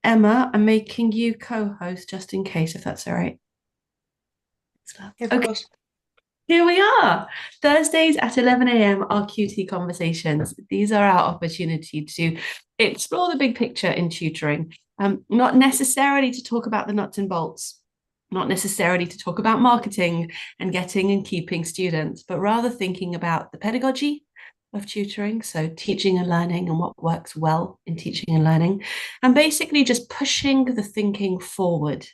Emma, I'm making you co-host just in case, if that's all right. Of Okay, course. here we are. Thursdays at 11 a.m. are QT conversations. These are our opportunity to explore the big picture in tutoring, not necessarily to talk about the nuts and bolts, not necessarily to talk about marketing and getting and keeping students, but rather thinking about the pedagogy of tutoring, so teaching and learning and what works well in teaching and learning, and basically just pushing the thinking forward.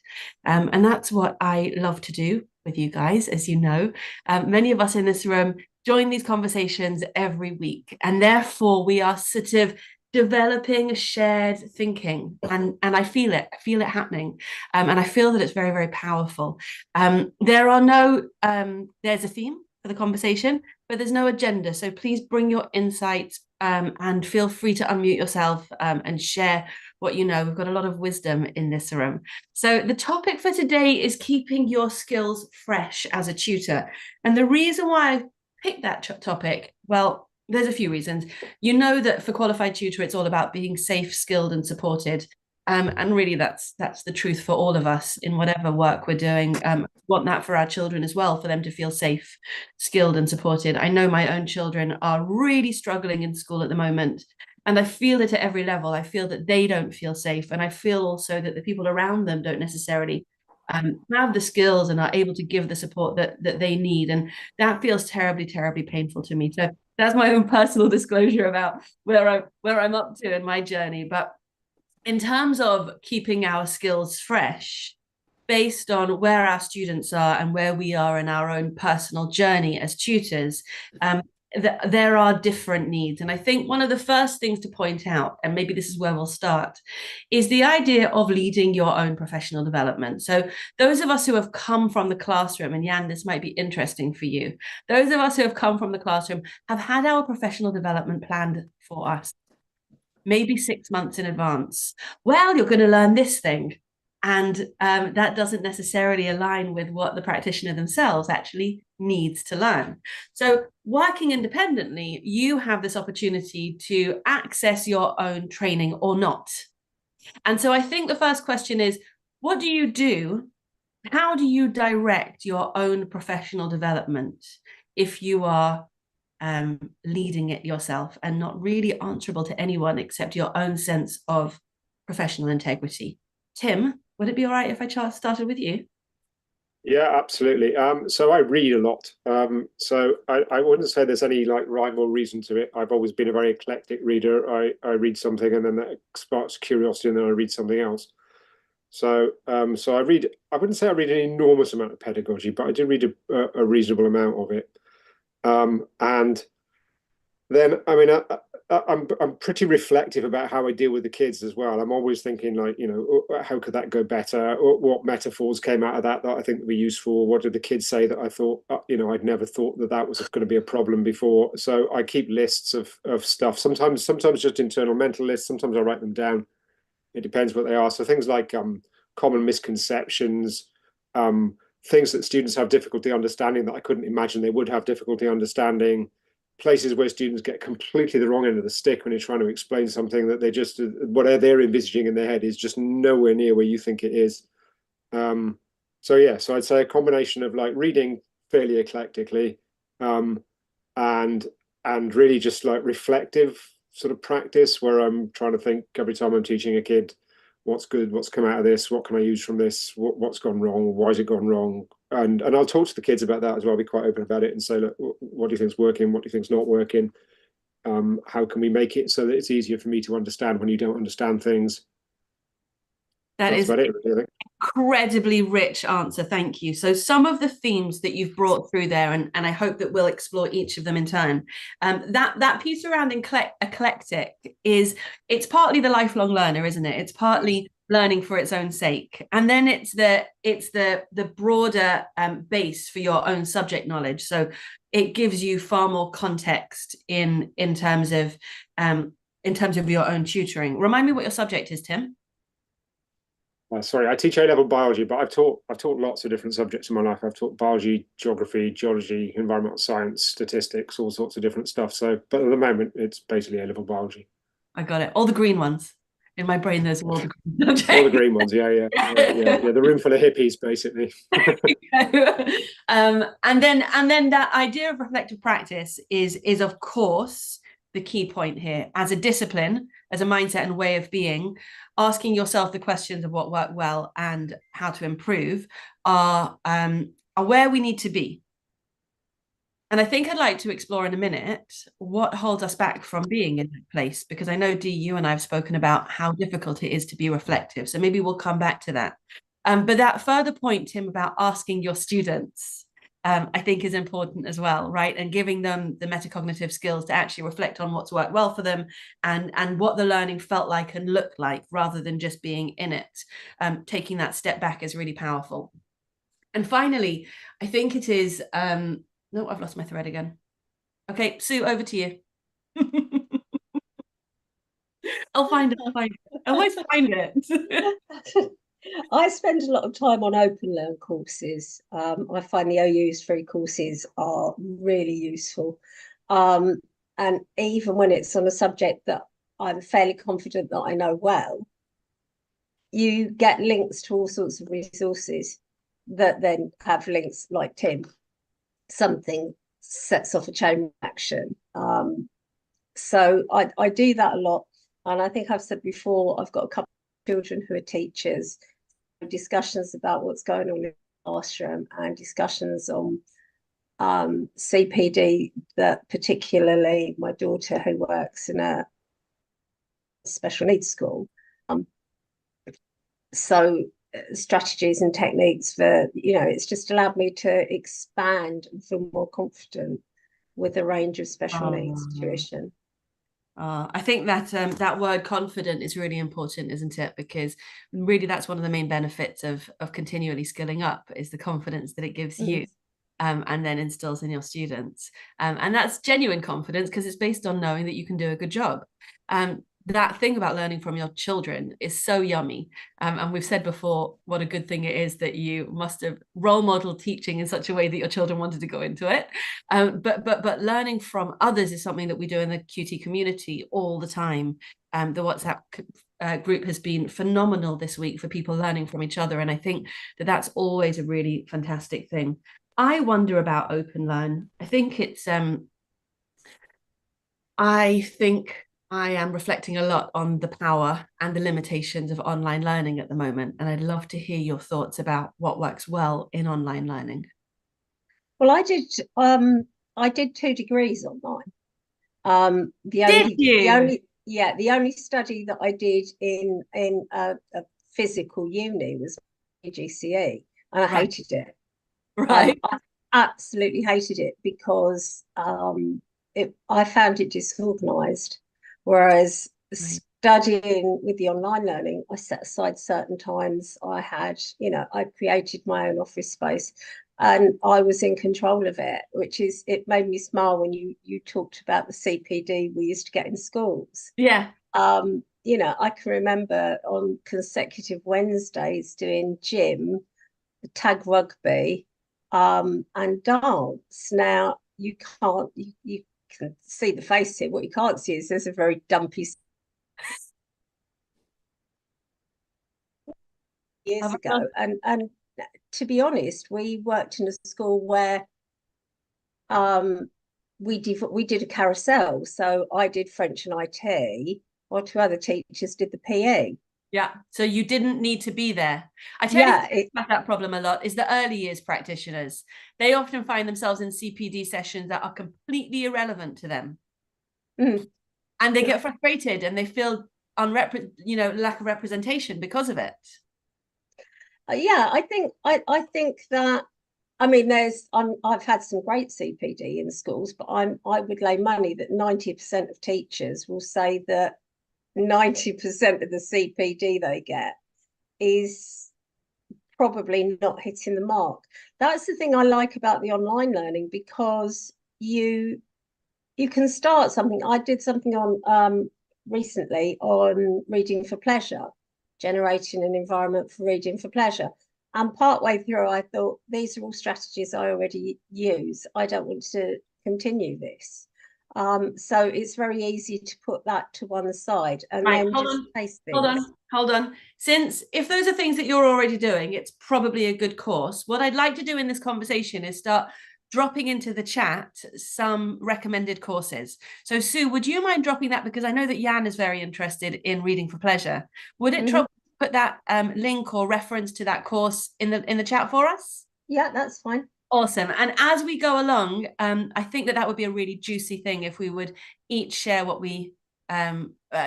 And that's what I love to do with you guys, as you know. Many of us in this room join these conversations every week, and therefore we are sort of developing a shared thinking, and I feel it happening, and I feel that it's very, very powerful. There's a theme for the conversation, but there's no agenda. So please bring your insights, and feel free to unmute yourself, and share what you know. We've got a lot of wisdom in this room. So the topic for today is keeping your skills fresh as a tutor. And the reason why I picked that topic, well, there's a few reasons. You know that for qualified tutor, it's all about being safe, skilled, and supported. And really, that's the truth for all of us in whatever work we're doing. Want that for our children as well, for them to feel safe, skilled, and supported. I know my own children are really struggling in school at the moment, and I feel it at every level. I feel that they don't feel safe, and I feel also that the people around them don't necessarily have the skills and are able to give the support that they need, and that feels terribly, terribly painful to me. So that's my own personal disclosure about where I'm up to in my journey. But in terms of keeping our skills fresh, based on where our students are and where we are in our own personal journey as tutors, there are different needs. And I think one of the first things to point out, and maybe this is where we'll start, is the idea of leading your own professional development. So, those of us who have come from the classroom, and Jan, this might be interesting for you, those of us who have come from the classroom have had our professional development planned for us maybe 6 months in advance. Well, you're going to learn this thing. And that doesn't necessarily align with what the practitioner themselves actually needs to learn. So, working independently, you have this opportunity to access your own training or not. And so, I think the first question is, what do you do? How do you direct your own professional development if you are leading it yourself and not really answerable to anyone except your own sense of professional integrity? Tim, would it be all right if I started with you? Yeah, absolutely. So I read a lot. So I wouldn't say there's any like rhyme or reason to it. I've always been a very eclectic reader. I read something and then that sparks curiosity and then I read something else. So I read. I wouldn't say I read an enormous amount of pedagogy, but I do read a reasonable amount of it. And then I mean I'm pretty reflective about how I deal with the kids as well. I'm always thinking like, how could that go better? Or what metaphors came out of that I think would be useful? What did the kids say that I thought, I'd never thought that was going to be a problem before? So I keep lists of stuff. Sometimes just internal mental lists. Sometimes I write them down. It depends what they are. So things like common misconceptions, things that students have difficulty understanding that I couldn't imagine they would have difficulty understanding, places where students get completely the wrong end of the stick when you're trying to explain something that they just whatever they're envisaging in their head is just nowhere near where you think it is. Um, so I'd say a combination of like reading fairly eclectically, um, and really just like reflective sort of practice where I'm trying to think every time I'm teaching a kid what's good, what's come out of this, what can I use from this, what's gone wrong, why has it gone wrong, and I'll talk to the kids about that as well. I'll be quite open about it and say, look, what do you think's working, what do you think's not working, how can we make it so that it's easier for me to understand when you don't understand things. That That's is about it, really, I think. incredibly rich answer. Thank you. So, some of the themes that you've brought through there, and I hope that we'll explore each of them in turn. That piece around eclectic is it's partly the lifelong learner, isn't it? It's partly learning for its own sake, and then it's the broader base for your own subject knowledge. So it gives you far more context in terms of your own tutoring. Remind me what your subject is, Tim. Sorry, I teach A-level biology, but I've taught lots of different subjects in my life. I've taught biology, geography, geology, environmental science, statistics, all sorts of different stuff. So, but at the moment, it's basically A-level biology. I got it. All the green ones. In my brain, there's all the All the subjects. green ones, yeah. The room full of hippies, basically. And then that idea of reflective practice is of course the key point here. As a discipline, as a mindset and way of being, asking yourself the questions of what worked well and how to improve are where we need to be. And I think I'd like to explore in a minute what holds us back from being in that place, because I know, Dee, you and I have spoken about how difficult it is to be reflective. So maybe we'll come back to that. But that further point, Tim, about asking your students, I think is important as well, right? And giving them the metacognitive skills to actually reflect on what's worked well for them and what the learning felt like and looked like, rather than just being in it. Taking that step back is really powerful. And finally, I think it is no, I've lost my thread again. Okay, Sue, over to you. I'll find it. I always find it. I spend a lot of time on open learn courses. I find the OU's free courses are really useful. And even when it's on a subject that I'm fairly confident that I know well, you get links to all sorts of resources that then have links like Tim. Something sets off a chain reaction. So I do that a lot. And I think I've said before, I've got a couple of children who are teachers, discussions about what's going on in the classroom and discussions on CPD, that particularly my daughter who works in a special needs school. So strategies and techniques for, it's just allowed me to expand and feel more confident with a range of special needs tuition. I think that that word confident is really important, isn't it? Because really that's one of the main benefits of continually skilling up, is the confidence that it gives you and then instills in your students. And that's genuine confidence, because it's based on knowing that you can do a good job. That thing about learning from your children is so yummy. And we've said before what a good thing it is that you must have role model teaching in such a way that your children wanted to go into it. But learning from others is something that we do in the QT community all the time. The WhatsApp group has been phenomenal this week for people learning from each other. And I think that that's always a really fantastic thing. I wonder about Open Learn. I think I am reflecting a lot on the power and the limitations of online learning at the moment. And I'd love to hear your thoughts about what works well in online learning. Well, I did 2 degrees online. The only study that I did in a physical uni was GCE, and I hated it. Right. I absolutely hated it because I found it disorganized. Whereas studying with the online learning, I set aside certain times. I created my own office space and I was in control of it, it made me smile when you talked about the CPD we used to get in schools. Yeah. I can remember on consecutive Wednesdays doing gym, tag rugby, and dance. Now you can see the face here. What you can't see is there's a very dumpy years ago. And to be honest, we worked in a school where we did a carousel. So I did French and IT, while 2 other teachers did the PE. Yeah, so you didn't need to be there. I tell you about that problem a lot is the early years practitioners. They often find themselves in CPD sessions that are completely irrelevant to them. And they get frustrated and they feel lack of representation because of it. I think that, I've had some great CPD in schools, but I would lay money that 90% of teachers will say that 90% of the CPD they get is probably not hitting the mark. That's the thing I like about the online learning, because you can start something. I did something on recently on reading for pleasure, generating an environment for reading for pleasure. And partway through, I thought, these are all strategies I already use. I don't want to continue this. So it's very easy to put that to one side and Right, then just place things. hold on. Since if those are things that you're already doing, it's probably a good course. What I'd like to do in this conversation is start dropping into the chat some recommended courses. So Sue, would you mind dropping that? Because I know that Jan is very interested in reading for pleasure. Would it put that link or reference to that course in the chat for us? Yeah, that's fine. Awesome. And as we go along, I think that would be a really juicy thing if we would each share what we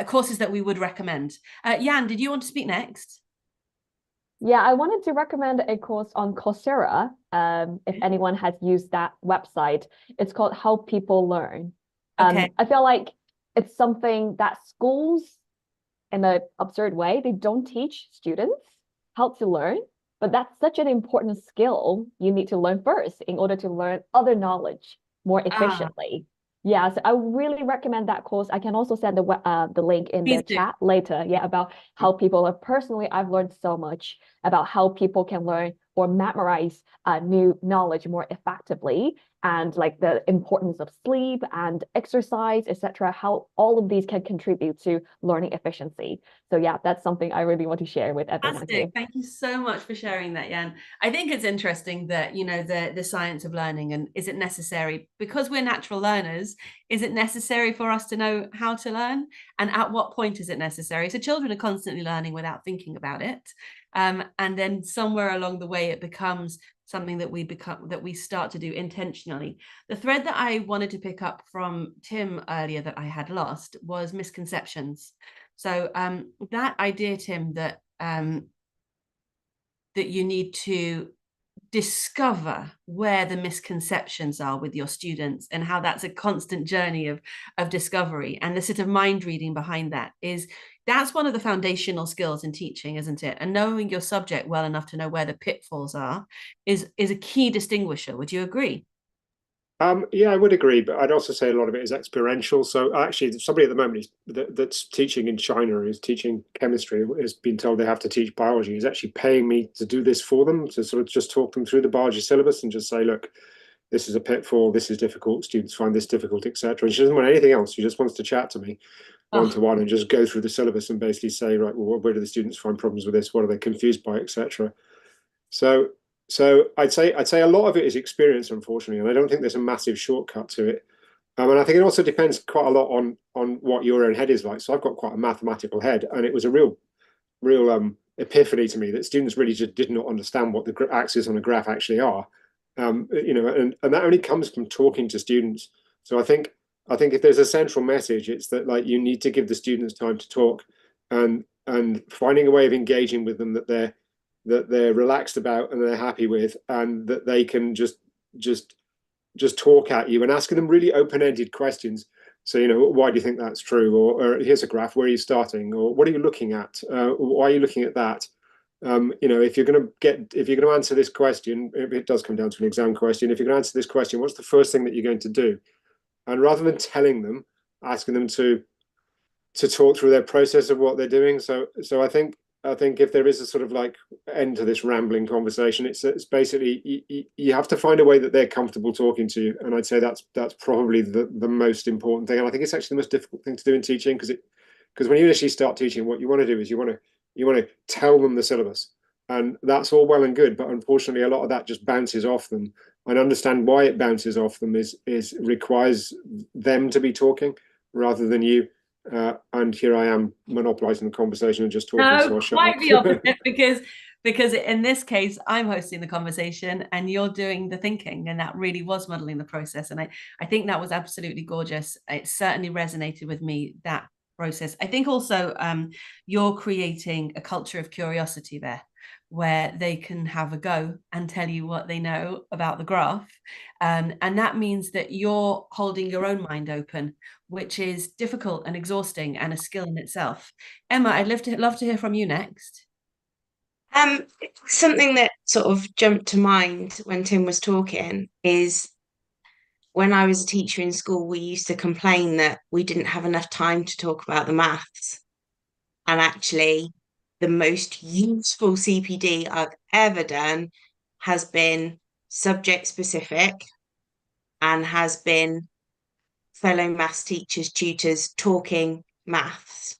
courses that we would recommend. Jan, did you want to speak next? Yeah, I wanted to recommend a course on Coursera. If anyone has used that website, it's called How People Learn. Okay. I feel like it's something that schools, in an absurd way, they don't teach students how to learn, but that's such an important skill you need to learn first in order to learn other knowledge more efficiently. Yeah, so I really recommend that course. I can also send the link in the chat later. Yeah, about how people personally, I've learned so much about how people can learn or memorize new knowledge more effectively, and like the importance of sleep and exercise, etc. How all of these can contribute to learning efficiency. So yeah, that's something I really want to share with everyone here. Thank you so much for sharing that, Jan. I think it's interesting that, you know, the science of learning, and is it necessary, because we're natural learners, is it necessary for us to know how to learn, and at what point is it necessary? So children are constantly learning without thinking about it, and then somewhere along the way it becomes something that we start to do intentionally. The thread that I wanted to pick up from Tim earlier that I had lost was misconceptions. So that idea, Tim, that that you need to discover where the misconceptions are with your students, and how that's a constant journey of discovery, and the sort of mind reading behind that's one of the foundational skills in teaching, isn't it? And knowing your subject well enough to know where the pitfalls are is a key distinguisher. Would you agree? Yeah, I would agree, but I'd also say a lot of it is experiential. So actually, somebody at the moment that's teaching in China, is teaching chemistry, has been told they have to teach biology. He's actually paying me to do this for them, to sort of just talk them through the biology syllabus and just say, look, this is a pitfall, this is difficult, students find this difficult, etc. And she doesn't want anything else. She just wants to chat to me one-to-one and just go through the syllabus and basically say, right, well, where do the students find problems with this? What are they confused by, etc. So I'd say a lot of it is experience, unfortunately, and I don't think there's a massive shortcut to it. And I think it also depends quite a lot on what your own head is like. So I've got quite a mathematical head, and it was a real epiphany to me that students really just did not understand what the axes on a graph actually are. You know, and that only comes from talking to students. So I think if there's a central message, it's that, like, you need to give the students time to talk, and finding a way of engaging with them that they're relaxed about and they're happy with, and that they can just talk at you, and asking them really open-ended questions. So, you know, why do you think that's true? Or here's a graph, where are you starting? Or what are you looking at? Why are you looking at that? You know, if you're going to answer this question, it does come down to an exam question. If you're going to answer this question, what's the first thing that you're going to do? And rather than telling them, asking them to talk through their process of what they're doing. So I think if there is a sort of like end to this rambling conversation, it's basically you have to find a way that they're comfortable talking to you, and I'd say that's probably the most important thing. And I think it's actually the most difficult thing to do in teaching, because when you initially start teaching, what you want to do is you want to tell them the syllabus, and that's all well and good, but unfortunately a lot of that just bounces off them. And understand why it bounces off them is requires them to be talking rather than you. And here I am monopolizing the conversation and just talking. No, so quite the opposite, because in this case, I'm hosting the conversation and you're doing the thinking, and that really was modeling the process. And I think that was absolutely gorgeous. It certainly resonated with me, that process. I think also you're creating a culture of curiosity there, where they can have a go and tell you what they know about the graph. And that means that you're holding your own mind open, which is difficult and exhausting and a skill in itself. Emma, I'd love to hear from you next. Something that sort of jumped to mind when Tim was talking is, when I was a teacher in school, we used to complain that we didn't have enough time to talk about the maths. And actually, the most useful CPD I've ever done has been subject specific and has been fellow maths teachers, tutors talking maths.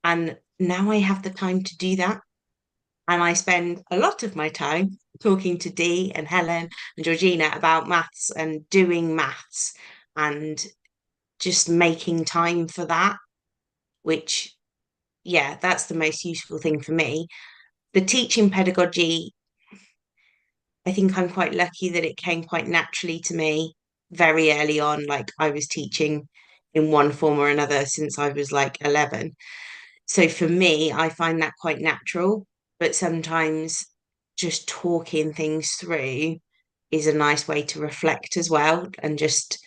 And now I have the time to do that. And I spend a lot of my time talking to Dee and Helen and Georgina about maths and doing maths and just making time for that, which, yeah, that's the most useful thing for me. The teaching pedagogy, I think I'm quite lucky that it came quite naturally to me very early on. Like I was teaching in one form or another since I was like 11. So for me, I find that quite natural, but sometimes just talking things through is a nice way to reflect as well. And just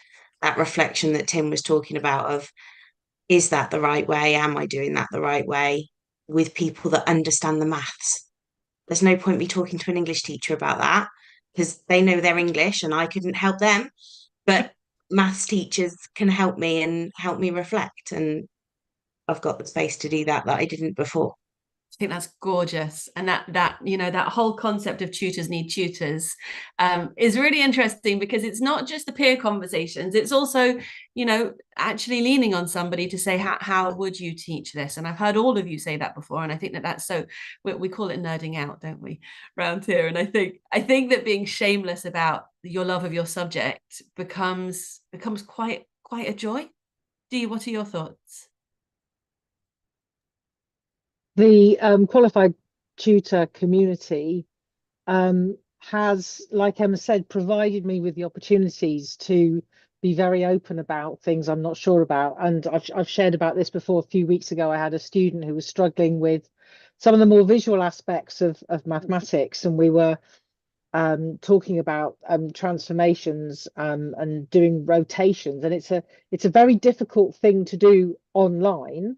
that reflection that Tim was talking about of, is that the right way? Am I doing that the right way with people that understand the maths? There's no point me talking to an English teacher about that because they know their English and I couldn't help them. But maths teachers can help me and help me reflect. And I've got the space to do that I didn't before. I think that's gorgeous, and that you know, that whole concept of tutors need tutors is really interesting, because it's not just the peer conversations, it's also, you know, actually leaning on somebody to say, how would you teach this? And I've heard all of you say that before, and I think that that's so, we call it nerding out, don't we, around here? And I think that being shameless about your love of your subject becomes quite a joy. Dee, what are your thoughts? The qualified tutor community has, like Emma said, provided me with the opportunities to be very open about things I'm not sure about. And I've shared about this before. A few weeks ago, I had a student who was struggling with some of the more visual aspects of mathematics, and we were talking about transformations and doing rotations. And it's a very difficult thing to do online.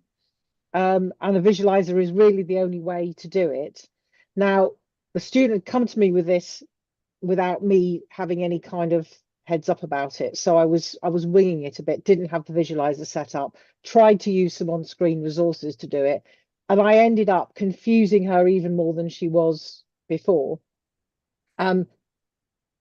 And a visualizer is really the only way to do it. Now, the student had come to me with this without me having any kind of heads up about it. So I was winging it a bit, didn't have the visualizer set up, tried to use some on-screen resources to do it. And I ended up confusing her even more than she was before.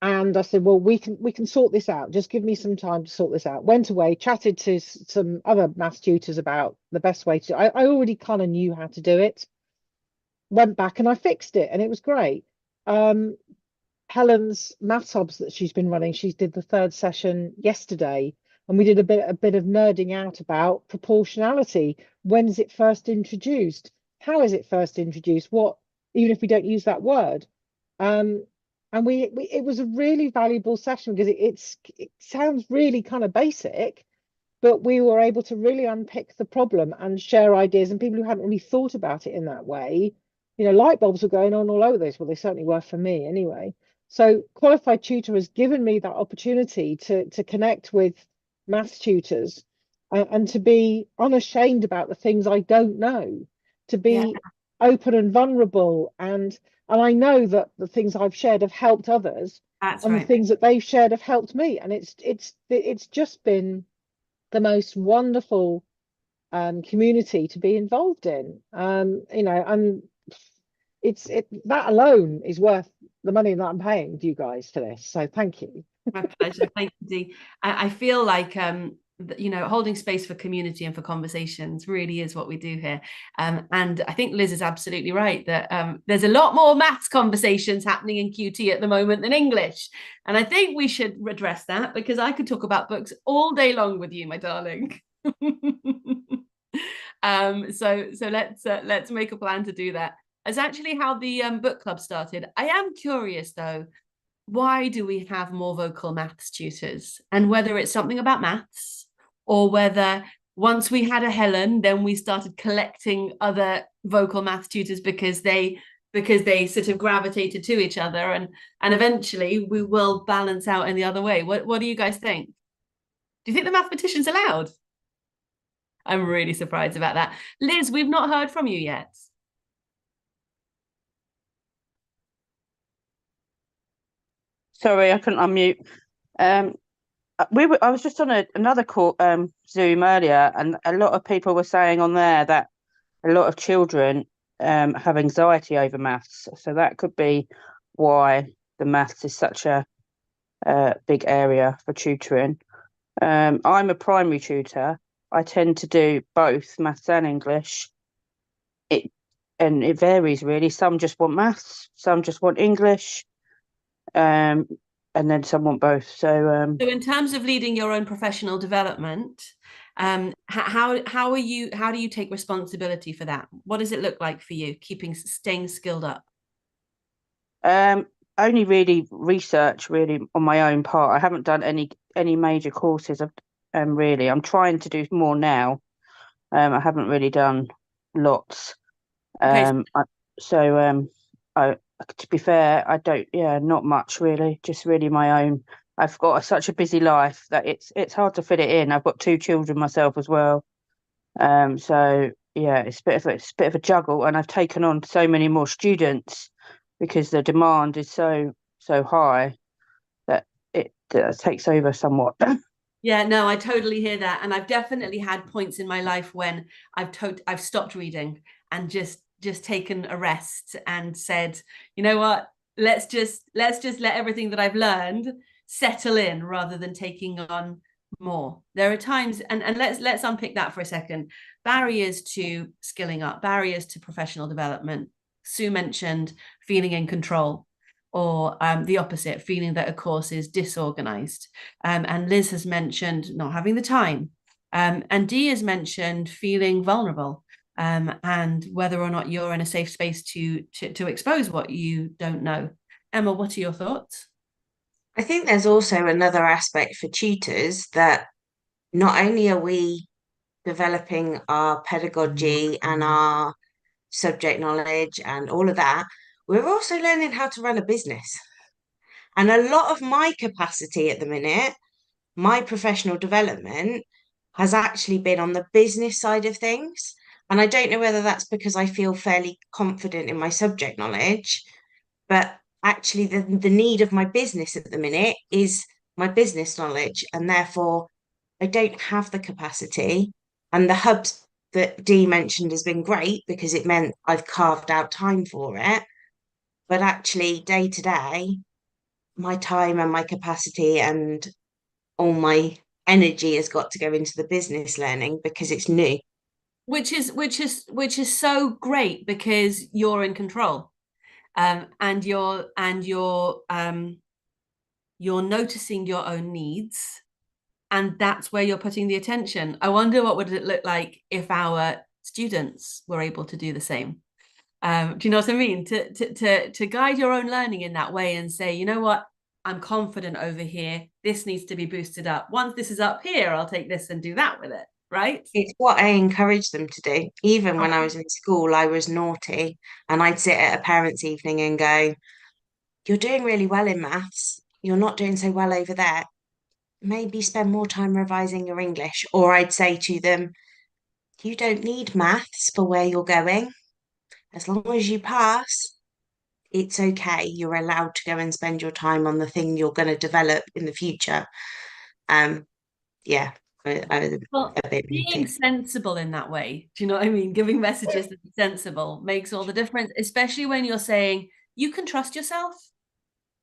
And I said, well, we can sort this out. Just give me some time to sort this out. Went away, chatted to some other maths tutors about the best way to. I already kind of knew how to do it. Went back and I fixed it, and it was great. Helen's maths hubs that she's been running, she did the third session yesterday, and we did a bit of nerding out about proportionality. When is it first introduced? How is it first introduced? What, even if we don't use that word. And it was a really valuable session, because it sounds really kind of basic, but we were able to really unpick the problem and share ideas. And people who hadn't really thought about it in that way, you know, light bulbs were going on all over this. Well, they certainly were for me anyway. So Qualified Tutor has given me that opportunity to connect with maths tutors and to be unashamed about the things I don't know, to be open and vulnerable, and I know that the things I've shared have helped others. That's and right. The things that they've shared have helped me, and it's just been the most wonderful community to be involved in. You know, and that alone is worth the money that I'm paying you guys for this. So thank you. My pleasure. Thank you, Dee. I feel like you know, holding space for community and for conversations really is what we do here. And I think Liz is absolutely right that there's a lot more maths conversations happening in QT at the moment than English. And I think we should address that, because I could talk about books all day long with you, my darling. So let's make a plan to do that. That's actually how the book club started. I am curious though, why do we have more vocal maths tutors? And whether it's something about maths, or whether once we had a Helen, then we started collecting other vocal maths tutors because they sort of gravitated to each other, and eventually we will balance out in the other way. What do you guys think? Do you think the mathematician's allowed? I'm really surprised about that. Liz, we've not heard from you yet. Sorry, I couldn't unmute. I was just on another call, Zoom earlier, and a lot of people were saying on there that a lot of children have anxiety over maths. So that could be why the maths is such a big area for tutoring. I'm a primary tutor. I tend to do both maths and English. It varies really. Some just want maths, some just want English, and then some want both. So in terms of leading your own professional development, how do you take responsibility for that? What does it look like for you, staying skilled up? Only really research really on my own part. I haven't done any major courses of really. I'm trying to do more now. I haven't really done lots. Okay. To be fair, I don't, not much really, just really my own. I've got such a busy life that it's hard to fit it in. I've got 2 children myself as well. So yeah, it's a bit of a juggle, and I've taken on so many more students because the demand is so high that it takes over somewhat. Yeah, no, I totally hear that. And I've definitely had points in my life when I've stopped reading and just taken a rest and said, you know what, let's just let everything that I've learned settle in rather than taking on more. There are times, and let's unpick that for a second. Barriers to skilling up, barriers to professional development. Sue mentioned feeling in control, or the opposite, feeling that a course is disorganized. And Liz has mentioned not having the time. And Dee has mentioned feeling vulnerable, and whether or not you're in a safe space to expose what you don't know. Emma, what are your thoughts? I think there's also another aspect for tutors that not only are we developing our pedagogy and our subject knowledge and all of that, we're also learning how to run a business. And a lot of my capacity at the minute, my professional development, has actually been on the business side of things. And I don't know whether that's because I feel fairly confident in my subject knowledge, but actually the need of my business at the minute is my business knowledge. And therefore, I don't have the capacity. And the hubs that Dee mentioned has been great because it meant I've carved out time for it. But actually, day to day, my time and my capacity and all my energy has got to go into the business learning because it's new. Which is so great because you're in control, and you're noticing your own needs, and that's where you're putting the attention. I wonder what would it look like if our students were able to do the same. Do you know what I mean? To guide your own learning in that way and say, you know what, I'm confident over here. This needs to be boosted up. Once this is up here, I'll take this and do that with it. Right? It's what I encourage them to do. Even when I was in school, I was naughty, and I'd sit at a parents' evening and go, "You're doing really well in maths. You're not doing so well over there. Maybe spend more time revising your English." Or I'd say to them, "You don't need maths for where you're going. As long as you pass, it's okay. You're allowed to go and spend your time on the thing you're going to develop in the future." Yeah, Well, a bit being naughty. sensible in that way, do you know what I mean? Giving messages that are sensible makes all the difference, especially when you're saying you can trust yourself,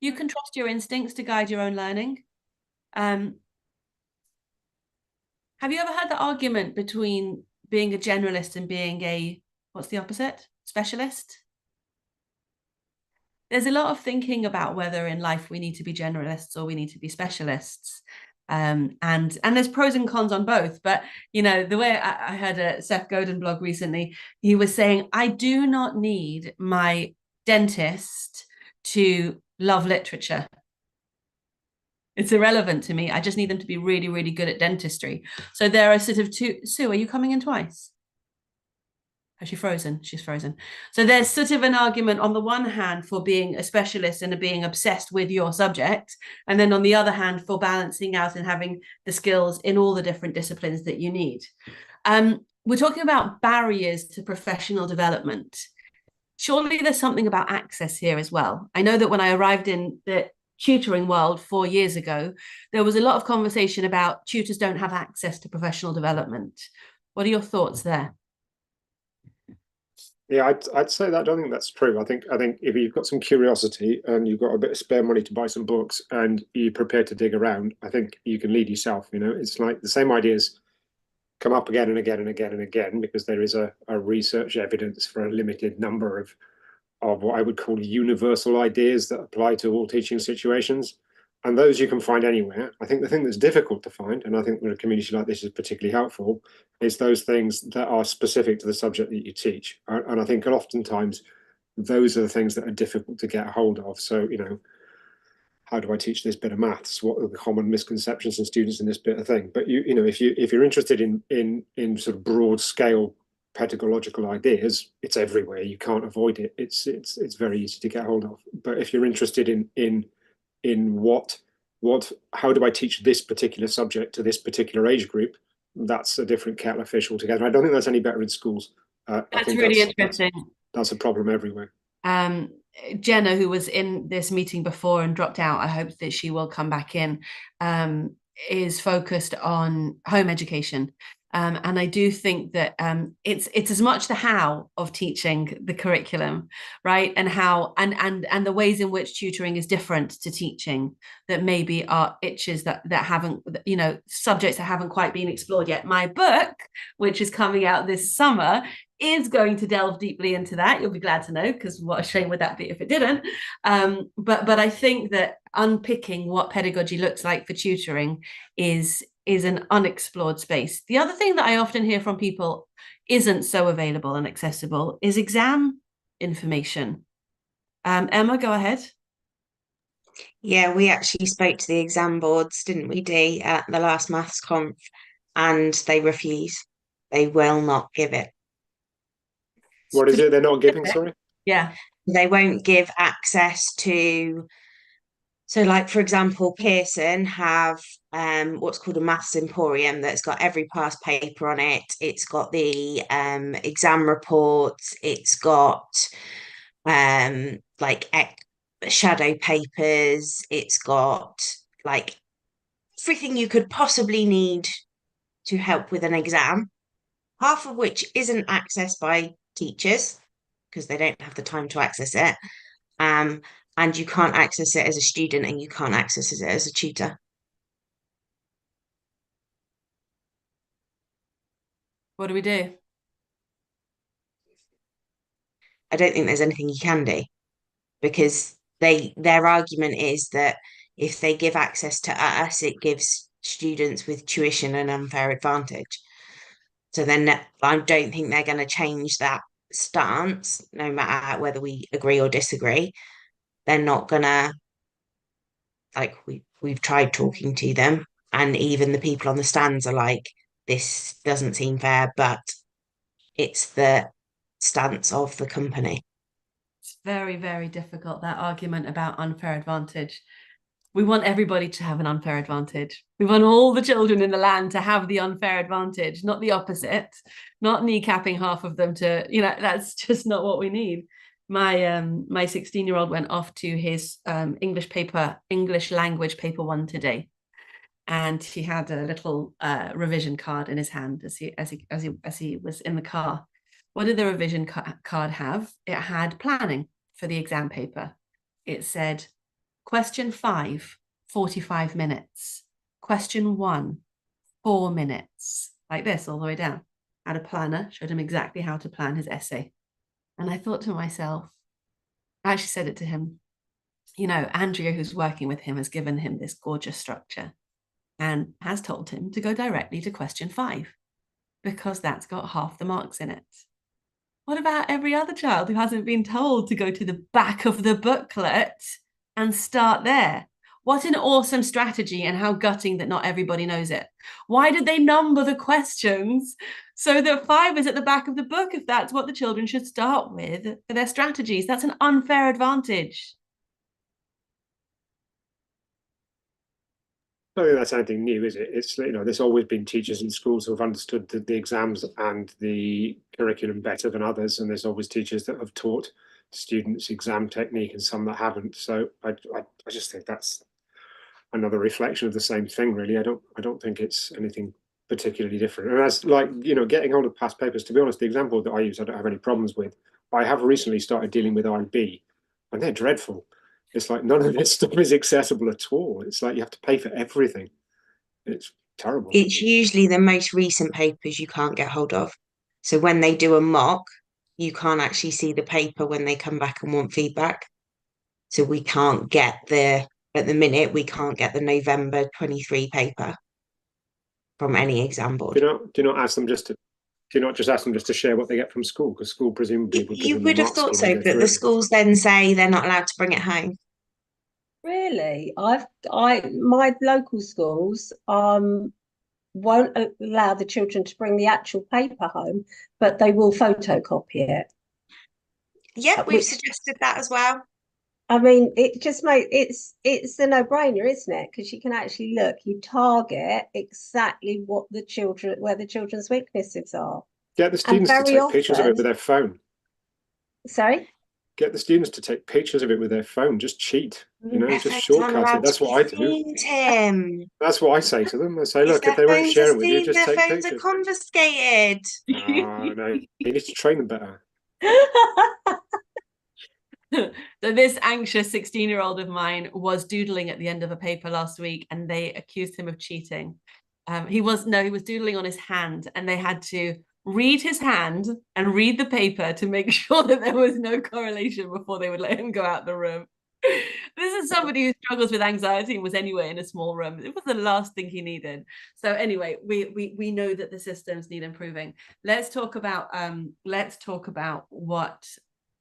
you can trust your instincts to guide your own learning. Have you ever had the argument between being a generalist and being what's the opposite? Specialist? There's a lot of thinking about whether in life we need to be generalists or we need to be specialists. And there's pros and cons on both. But, you know, the way I heard a Seth Godin blog recently, he was saying, I do not need my dentist to love literature. It's irrelevant to me. I just need them to be really, really good at dentistry. So there are sort of two. Sue, are you coming in twice? Has she frozen? She's frozen. So there's sort of an argument on the one hand for being a specialist and being obsessed with your subject, and then on the other hand for balancing out and having the skills in all the different disciplines that you need. We're talking about barriers to professional development. Surely there's something about access here as well. I know that when I arrived in the tutoring world 4 years ago, there was a lot of conversation about tutors don't have access to professional development. What are your thoughts there? Yeah, I'd say that. I don't think that's true. I think if you've got some curiosity and you've got a bit of spare money to buy some books and you're prepared to dig around, I think you can lead yourself. You know, it's like the same ideas come up again and again and again and again because there is a research evidence for a limited number of what I would call universal ideas that apply to all teaching situations. And those you can find anywhere. I think the thing that's difficult to find, and I think when a community like this is particularly helpful, is those things that are specific to the subject that you teach. And I think oftentimes those are the things that are difficult to get hold of. So, you know, how do I teach this bit of maths? What are the common misconceptions in students in this bit of thing? But you know, if you're interested in sort of broad scale pedagogical ideas, it's everywhere. You can't avoid it. It's very easy to get hold of. But if you're interested in what how do I teach this particular subject to this particular age group, that's a different kettle of fish altogether. I don't think that's any better in schools. I That's think really interesting. That's a problem everywhere. Jenna, who was in this meeting before and dropped out, I hope that she will come back in, is focused on home education. And I do think that it's as much the how of teaching the curriculum, right? And how and the ways in which tutoring is different to teaching that maybe are itches that haven't, you know, subjects that haven't quite been explored yet. My book, which is coming out this summer, is going to delve deeply into that. You'll be glad to know, because what a shame would that be if it didn't. But I think that unpicking what pedagogy looks like for tutoring is an unexplored space. The other thing that I often hear from people isn't so available and accessible is exam information. Emma, go ahead. Yeah, we actually spoke to the exam boards, didn't we, Dee, at the last maths conf, and they refuse. They will not give it. What is it they're not giving, sorry? Yeah. They won't give access to, so like, for example, Pearson have what's called a maths emporium that's got every past paper on it. It's got the exam reports. It's got like shadow papers. It's got like everything you could possibly need to help with an exam, half of which isn't accessed by teachers because they don't have the time to access it. And you can't access it as a student and you can't access it as a tutor. What do we do? I don't think there's anything you can do because their argument is that if they give access to us, it gives students with tuition an unfair advantage. So then I don't think they're going to change that stance, no matter whether we agree or disagree. They're not going to, like, we've tried talking to them, and even the people on the stands are like, this doesn't seem fair, but it's the stance of the company. It's very, very difficult, that argument about unfair advantage. We want everybody to have an unfair advantage. We want all the children in the land to have the unfair advantage, not the opposite, not kneecapping half of them to, you know, that's just not what we need. My 16-year-old went off to his English language paper 1 today. And he had a little revision card in his hand as he was in the car. What did the revision card have? It had planning for the exam paper. It said, question 5, 45 minutes. Question 1, 4 minutes. Like this, all the way down. Had a planner, showed him exactly how to plan his essay. And I thought to myself, I actually said it to him, you know, Andrea, who's working with him, has given him this gorgeous structure and has told him to go directly to question 5 because that's got half the marks in it. What about every other child who hasn't been told to go to the back of the booklet and start there? What an awesome strategy, and how gutting that not everybody knows it. Why did they number the questions so that 5 is at the back of the book if that's what the children should start with for their strategies? That's an unfair advantage. I don't think that's anything new, is it? It's, you know, there's always been teachers in schools who have understood the exams and the curriculum better than others, and there's always teachers that have taught students exam technique and some that haven't. So I just think that's another reflection of the same thing, really. I don't think it's anything particularly different. And as, like, you know, getting hold of past papers, to be honest, the example that I use, I don't have any problems with. I have recently started dealing with IB, and they're dreadful. It's like none of this stuff is accessible at all. It's like you have to pay for everything. It's terrible. It's usually the most recent papers you can't get hold of. So when they do a mock, you can't actually see the paper when they come back and want feedback. So we can't get at the minute, we can't get the November 23 paper from any exam board. Do you not ask them just to, do you not just ask them just to share what they get from school? Because school presumably will give You them would the have marks thought when they so, go but through the it. schools then say they're not allowed to bring it home. Really? My local schools won't allow the children to bring the actual paper home, but they will photocopy it. Yeah, we've Which, suggested that as well. I mean, it just makes it's a no-brainer, isn't it? Because you can actually look, you target exactly what where the children's weaknesses are. Get the students to take pictures of it with their phone. Sorry? Get the students to take pictures of it with their phone. Just cheat, you know, Their just phones aren't shortcut it. allowed That's to what I be do. seen, Tim. That's what I say to them. I say, look, if their they won't phones share are it with you, seen, just their take phones are pictures. confiscated. Oh, no, you need to train them better. So this anxious 16-year-old of mine was doodling at the end of a paper last week, and they accused him of cheating. He was doodling on his hand, and they had to read his hand and read the paper to make sure that there was no correlation before they would let him go out the room. This is somebody who struggles with anxiety and was anyway in a small room. It was the last thing he needed. So anyway, we know that the systems need improving. Let's talk about what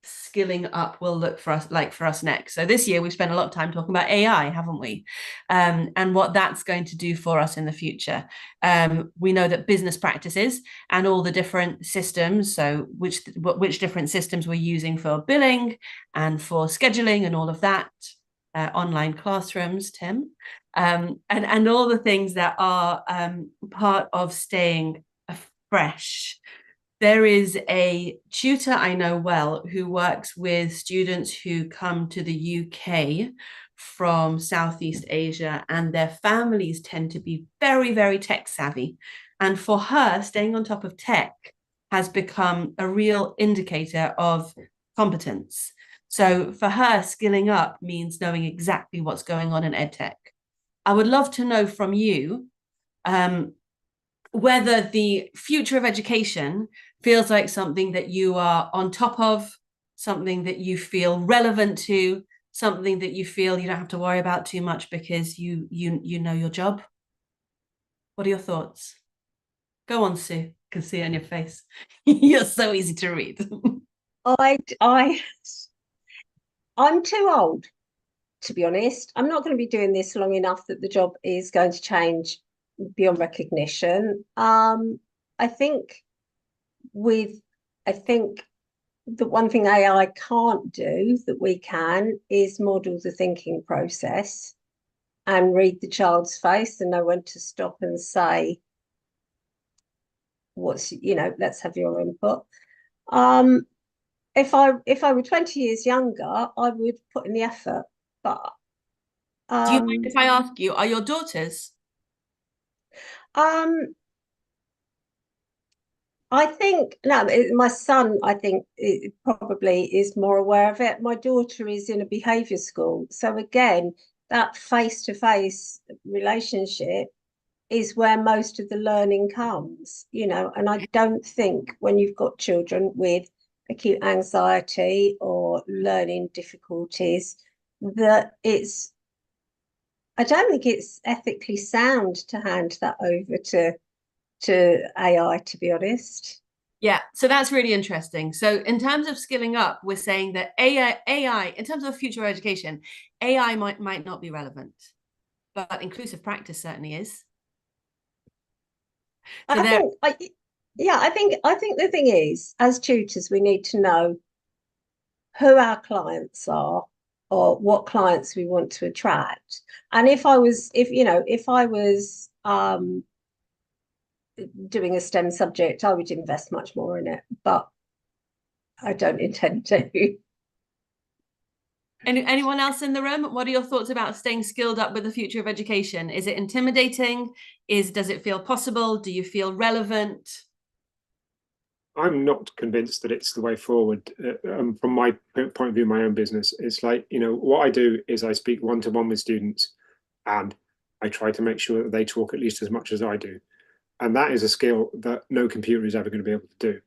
skilling up will look for us next. So this year we've spent a lot of time talking about AI, haven't we? And what that's going to do for us in the future. We know that business practices and all the different systems, so which different systems we're using for billing and for scheduling and all of that, online classrooms, Tim, and all the things that are part of staying fresh. There is a tutor I know well who works with students who come to the UK from Southeast Asia, and their families tend to be very, very tech savvy. And for her, staying on top of tech has become a real indicator of competence. So for her, skilling up means knowing exactly what's going on in EdTech. I would love to know from you whether the future of education feels like something that you are on top of, something that you feel relevant to, something that you feel you don't have to worry about too much because you know your job. What are your thoughts? Go on, Sue. I can see it on your face. You're so easy to read. I'm too old, to be honest. I'm not going to be doing this long enough that the job is going to change beyond recognition. I think the one thing AI can't do that we can is model the thinking process and read the child's face and know when to stop and say, let's have your input. If I were 20 years younger, I would put in the effort. But do you mind if I ask you, are your daughters? I think my son, I think, it probably is more aware of it. My daughter is in a behaviour school, so again, that face-to-face relationship is where most of the learning comes, and I don't think when you've got children with acute anxiety or learning difficulties that I don't think it's ethically sound to hand that over to AI, to be honest. Yeah, so that's really interesting. So in terms of skilling up, we're saying that AI in terms of future education, AI might not be relevant, but inclusive practice certainly is. So I think the thing is, as tutors, we need to know who our clients are or what clients we want to attract. And if I was doing a STEM subject, I would invest much more in it, but I don't intend to. Anyone else in the room? What are your thoughts about staying skilled up with the future of education? Is it intimidating? Does it feel possible? Do you feel relevant? I'm not convinced that it's the way forward. From my point of view, my own business, it's like, what I do is I speak one-to-one with students, and I try to make sure that they talk at least as much as I do. And that is a skill that no computer is ever going to be able to do.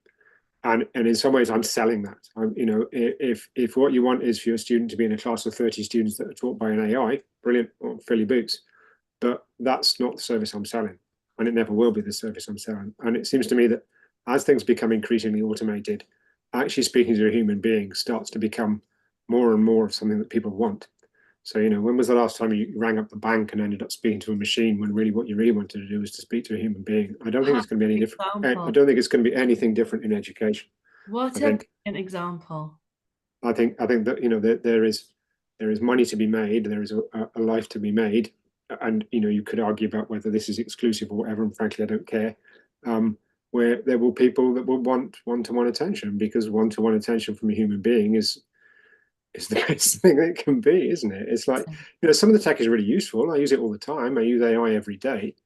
And in some ways, I'm selling that. If what you want is for your student to be in a class of 30 students that are taught by an AI, brilliant, or fill your boots. But that's not the service I'm selling, and it never will be the service I'm selling. And it seems to me that as things become increasingly automated, actually speaking to a human being starts to become more and more of something that people want. So, when was the last time you rang up the bank and ended up speaking to a machine when really what you really wanted to do was to speak to a human being? I don't think it's going to be any different. I don't think it's going to be anything different in education. What an example. I think that there is money to be made, there is a life to be made, and you could argue about whether this is exclusive or whatever. And frankly, I don't care. Where there will people that will want one-to-one attention, because one-to-one attention from a human being is the best thing it can be, isn't it? It's like, some of the tech is really useful. I use it all the time. I use AI every day,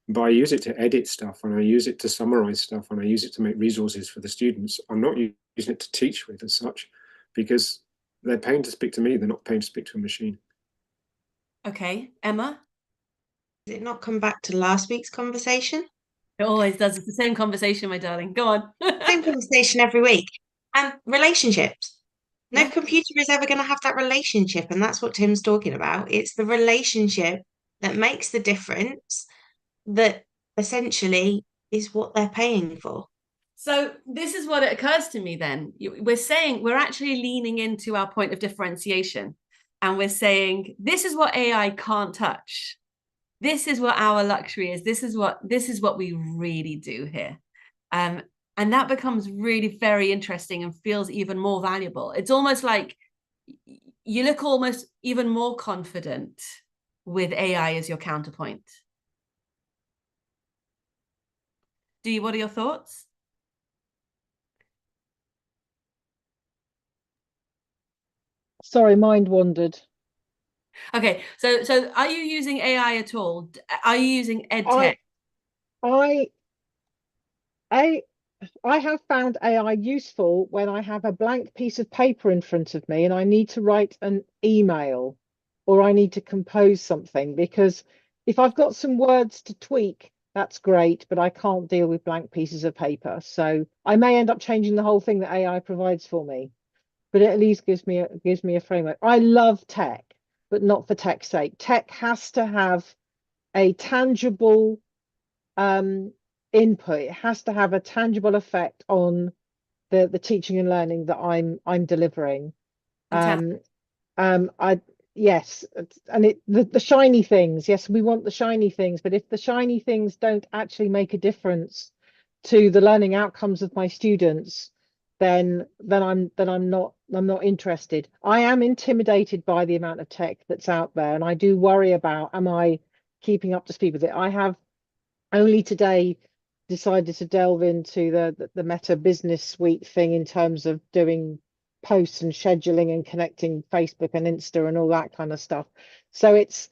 but I use it to edit stuff, and I use it to summarize stuff, and I use it to make resources for the students. I'm not using it to teach with as such, because they're paying to speak to me. They're not paying to speak to a machine. Okay, Emma? Did it not come back to last week's conversation? It always does. It's the same conversation, my darling. Go on. Same conversation every week. And relationships. No Yeah. computer is ever going to have that relationship. And that's what Tim's talking about. It's the relationship that makes the difference, that essentially is what they're paying for. So this is what it occurs to me then. We're actually leaning into our point of differentiation. And we're saying, this is what AI can't touch. This is what our luxury is. This is what we really do here. And that becomes really very interesting and feels even more valuable. It's almost like you look almost even more confident with AI as your counterpoint. What are your thoughts? Sorry, mind wandered. Okay, so are you using AI at all? Are you using EdTech? I have found AI useful when I have a blank piece of paper in front of me and I need to write an email or I need to compose something, because if I've got some words to tweak, that's great, but I can't deal with blank pieces of paper. So I may end up changing the whole thing that AI provides for me, but it at least gives me a framework. I love tech, but not for tech's sake. Tech has to have a tangible input. It has to have a tangible effect on the teaching and learning that I'm delivering. Yes, and the shiny things, yes, we want the shiny things, but if the shiny things don't actually make a difference to the learning outcomes of my students, then I'm not interested. I am intimidated by the amount of tech that's out there, and I do worry about, am I keeping up to speed with it? I have only today decided to delve into the Meta Business Suite thing in terms of doing posts and scheduling and connecting Facebook and Insta and all that kind of stuff. So it's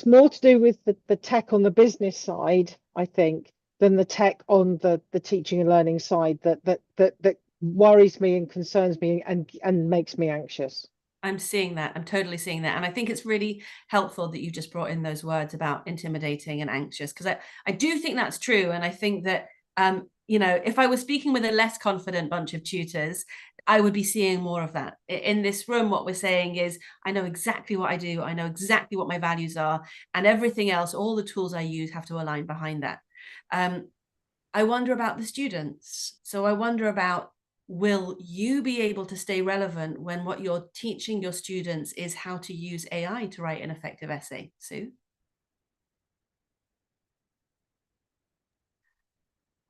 more to do with the tech on the business side, I think, than the tech on the teaching and learning side that worries me and concerns me and makes me anxious. I'm seeing that. I'm totally seeing that. And I think it's really helpful that you just brought in those words about intimidating and anxious, because I do think that's true. And I think that, if I was speaking with a less confident bunch of tutors, I would be seeing more of that. In this room, what we're saying is, I know exactly what I do. I know exactly what my values are, and everything else, all the tools I use have to align behind that. I wonder about the students. So I wonder about, will you be able to stay relevant when what you're teaching your students is how to use AI to write an effective essay? Sue?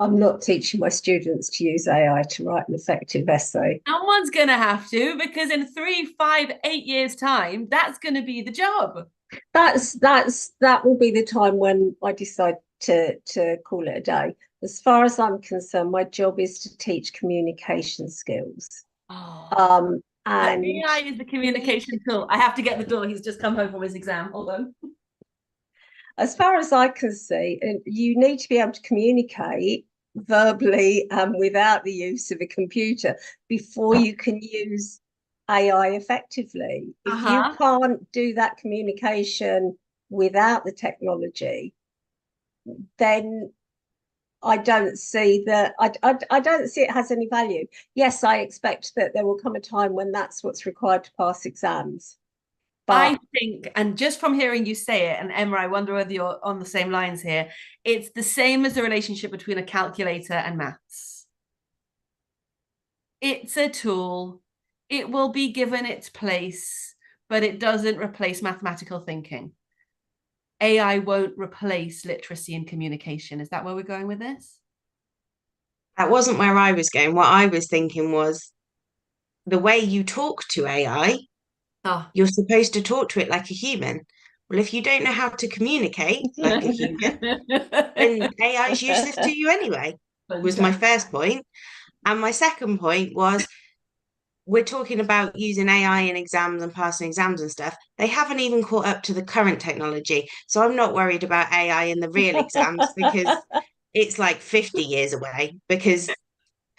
I'm not teaching my students to use AI to write an effective essay. Someone's going to have to, because in 3, 5, 8 years' time, that's going to be the job. That will be the time when I decide to call it a day. As far as I'm concerned, my job is to teach communication skills. And AI is the communication tool. I have to get the door. He's just come home from his exam. Hold on. As far as I can see, you need to be able to communicate verbally and without the use of a computer before you can use AI effectively. If you can't do that communication without the technology, then I don't see that I don't see it has any value. Yes, I expect that there will come a time when that's what's required to pass exams. But I think, and just from hearing you say it, and Emma, I wonder whether you're on the same lines here, it's the same as the relationship between a calculator and maths. It's a tool. It will be given its place, but it doesn't replace mathematical thinking. AI won't replace literacy and communication. Is that where we're going with this? That wasn't where I was going. What I was thinking was the way you talk to AI, you're supposed to talk to it like a human. Well, if you don't know how to communicate like a human, then AI is useless to you anyway, was my first point. And my second point was, we're talking about using AI in exams and passing exams and stuff. They haven't even caught up to the current technology. So I'm not worried about AI in the real exams because it's like 50 years away, because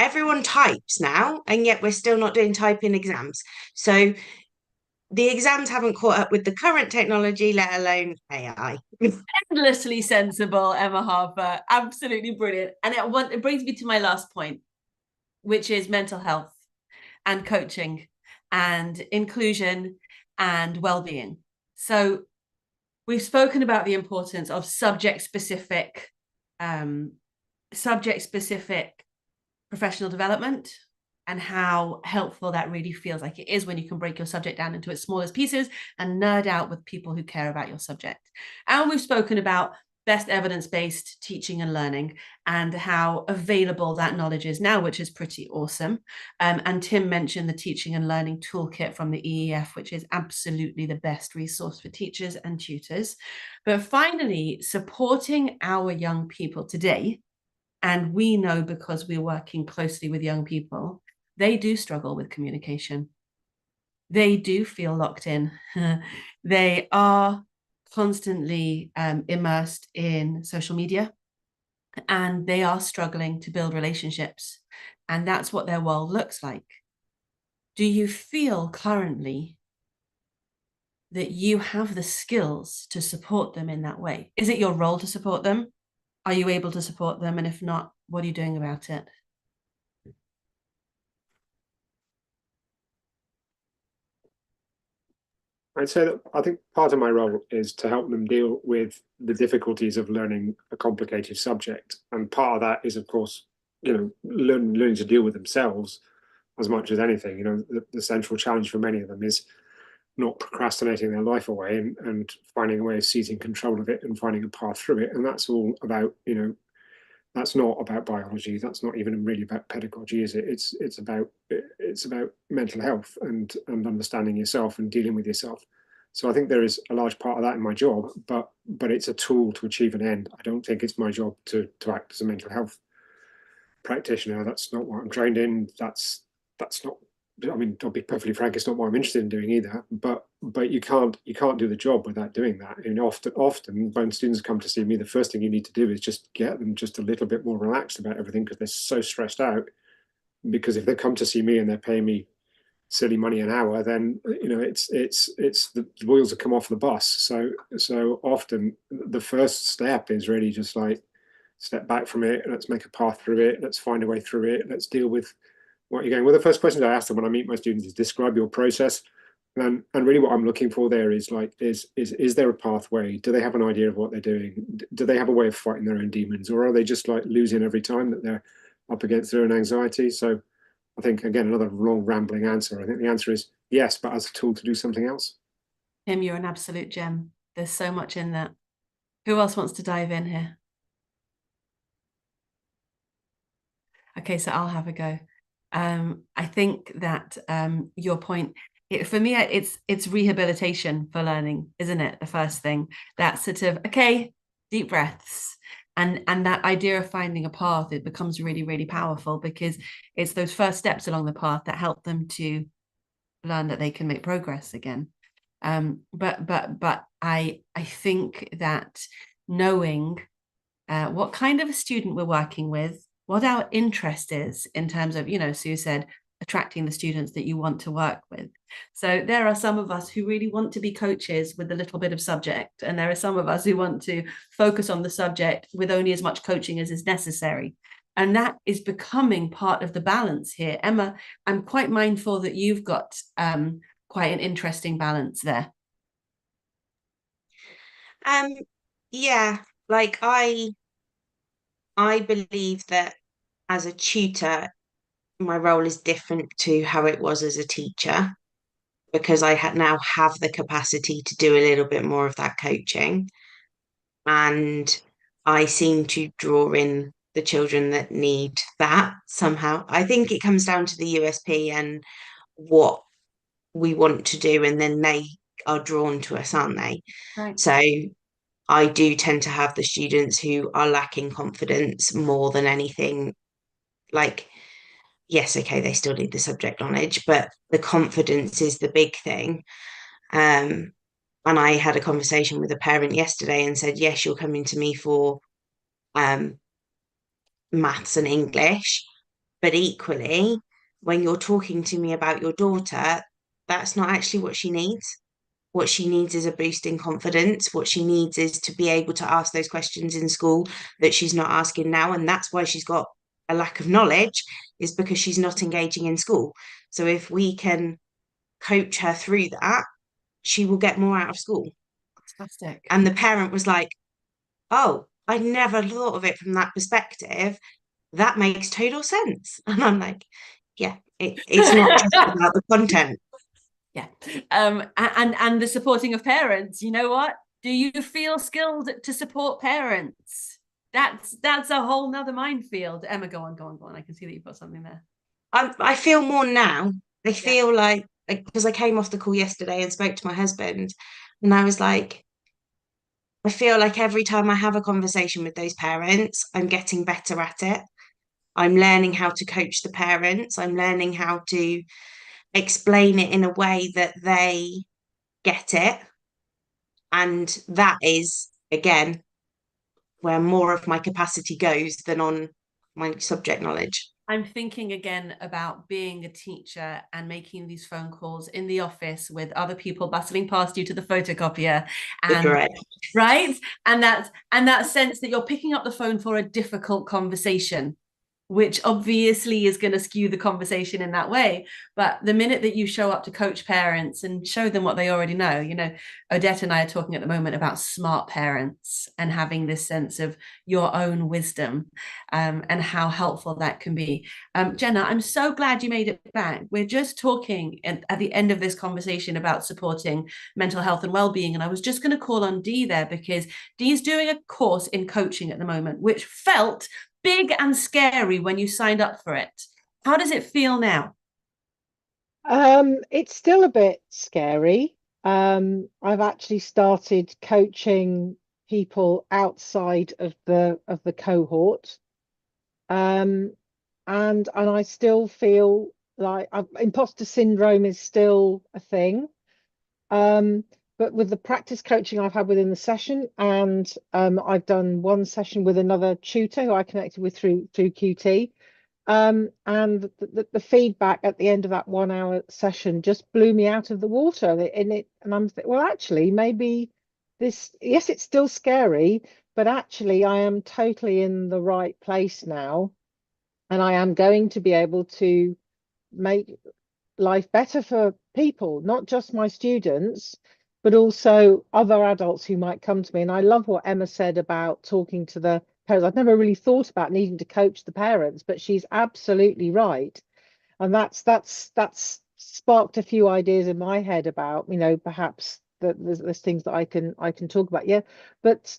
everyone types now, and yet we're still not doing typing exams. So the exams haven't caught up with the current technology, let alone AI. Endlessly sensible, Emma Harper. Absolutely brilliant. And it brings me to my last point, which is mental health and coaching and inclusion and well-being. So we've spoken about the importance of subject-specific professional development, and how helpful that really feels like it is when you can break your subject down into its smallest pieces and nerd out with people who care about your subject. And we've spoken about best evidence-based teaching and learning and how available that knowledge is now, which is pretty awesome. And Tim mentioned the teaching and learning toolkit from the EEF, which is absolutely the best resource for teachers and tutors. But finally, supporting our young people today, and we know because we're working closely with young people, they do struggle with communication. They do feel locked in. They are constantly immersed in social media, and they are struggling to build relationships. And that's what their world looks like. Do you feel currently that you have the skills to support them in that way? Is it your role to support them? Are you able to support them? And if not, what are you doing about it? I'd say that I think part of my role is to help them deal with the difficulties of learning a complicated subject. And part of that is, of course, learning to deal with themselves as much as anything. The central challenge for many of them is not procrastinating their life away and finding a way of seizing control of it and finding a path through it. And that's all about, that's not about biology. That's not even really about pedagogy, is it? It's about mental health and understanding yourself and dealing with yourself. So I think there is a large part of that in my job, but it's a tool to achieve an end. I don't think it's my job to act as a mental health practitioner. That's not what I'm trained in. That's not. I mean, I'll be perfectly frank, it's not what I'm interested in doing either. But you can't do the job without doing that. And often when students come to see me, the first thing you need to do is just get them just a little bit more relaxed about everything, because they're so stressed out. Because if they come to see me and they're paying me silly money an hour, then it's the wheels have come off the bus. So often the first step is really just like, step back from it, let's make a path through it, let's find a way through it, let's deal with what you're going. Well, the first questions I ask them when I meet my students is, describe your process. And really what I'm looking for there is like, is there a pathway? Do they have an idea of what they're doing? Do they have a way of fighting their own demons? Or are they just like losing every time that they're up against their own anxiety? So I think, again, another long rambling answer. I think the answer is yes, but as a tool to do something else. Tim, you're an absolute gem. There's so much in that. Who else wants to dive in here? Okay, so I'll have a go. I think that your point, for me, it's rehabilitation for learning, isn't it? The first thing, that sort of, okay, deep breaths. And that idea of finding a path, it becomes really, really powerful, because it's those first steps along the path that help them to learn that they can make progress again. But I think that knowing what kind of a student we're working with, what our interest is in terms of, Sue said, attracting the students that you want to work with. So there are some of us who really want to be coaches with a little bit of subject, and there are some of us who want to focus on the subject with only as much coaching as is necessary. And that is becoming part of the balance here. Emma, I'm quite mindful that you've got quite an interesting balance there. Yeah, like I believe that as a tutor, my role is different to how it was as a teacher, because I now have the capacity to do a little bit more of that coaching. And I seem to draw in the children that need that somehow. I think it comes down to the USP and what we want to do, and then they are drawn to us, aren't they? Right. So I do tend to have the students who are lacking confidence more than anything. Like, yes, okay, they still need the subject knowledge, but the confidence is the big thing. And I had a conversation with a parent yesterday and said, yes, you're coming to me for maths and English, but equally, when you're talking to me about your daughter, that's not actually what she needs. What she needs is a boost in confidence. What she needs is to be able to ask those questions in school that she's not asking now. And that's why she's got a lack of knowledge, is because she's not engaging in school. So if we can coach her through that, she will get more out of school. Fantastic. And the parent was like, oh, I never thought of it from that perspective. That makes total sense. And I'm like, yeah, it's not just about the content. Yeah. And the supporting of parents, you know what? Do you feel skilled to support parents? That's a whole nother minefield. Emma, go on. I can see that you've got something there. I feel more now. I feel like, because I came off the call yesterday and spoke to my husband, and I was like, I feel like every time I have a conversation with those parents, I'm getting better at it. I'm learning how to coach the parents. I'm learning how to explain it in a way that they get it. And that is, again, where more of my capacity goes than on my subject knowledge. I'm thinking again about being a teacher and making these phone calls in the office with other people bustling past you to the photocopier, and right, and that sense that you're picking up the phone for a difficult conversation, which obviously is going to skew the conversation in that way. But the minute that you show up to coach parents and show them what they already know, Odette and I are talking at the moment about smart parents and having this sense of your own wisdom, and how helpful that can be. Jenna, I'm so glad you made it back. We're just talking at the end of this conversation about supporting mental health and well-being. And I was just going to call on Dee there, because Dee's doing a course in coaching at the moment, which felt big and scary when you signed up for it. How does it feel now? It's still a bit scary. I've actually started coaching people outside of the cohort. And I still feel like imposter syndrome is still a thing. But with the practice coaching I've had within the session, and I've done one session with another tutor who I connected with through QT, and the feedback at the end of that 1 hour session just blew me out of the water. And I'm thinking, well, actually, maybe yes, it's still scary, but actually, I am totally in the right place now, and I am going to be able to make life better for people, not just my students, but also other adults who might come to me. And I love what Emma said about talking to the parents. I've never really thought about needing to coach the parents, but she's absolutely right. And that's sparked a few ideas in my head about, perhaps that there's things that I can talk about. Yeah, but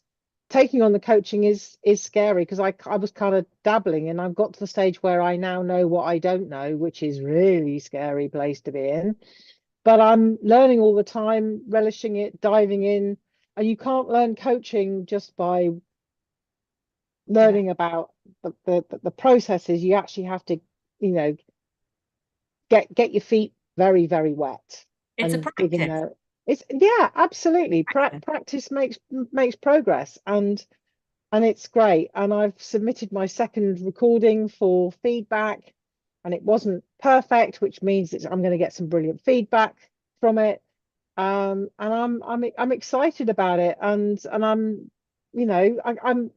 taking on the coaching is scary, because I was kind of dabbling, and I've got to the stage where I now know what I don't know, which is really scary place to be in. But I'm learning all the time, relishing it, diving in. And you can't learn coaching just by learning about the processes. You actually have to, get your feet very, very wet. It's a practice. Absolutely. Practice makes progress, and it's great. And I've submitted my second recording for feedback, and it wasn't perfect, which means that I'm going to get some brilliant feedback from it. And I'm excited about it, and I'm, you know, I'm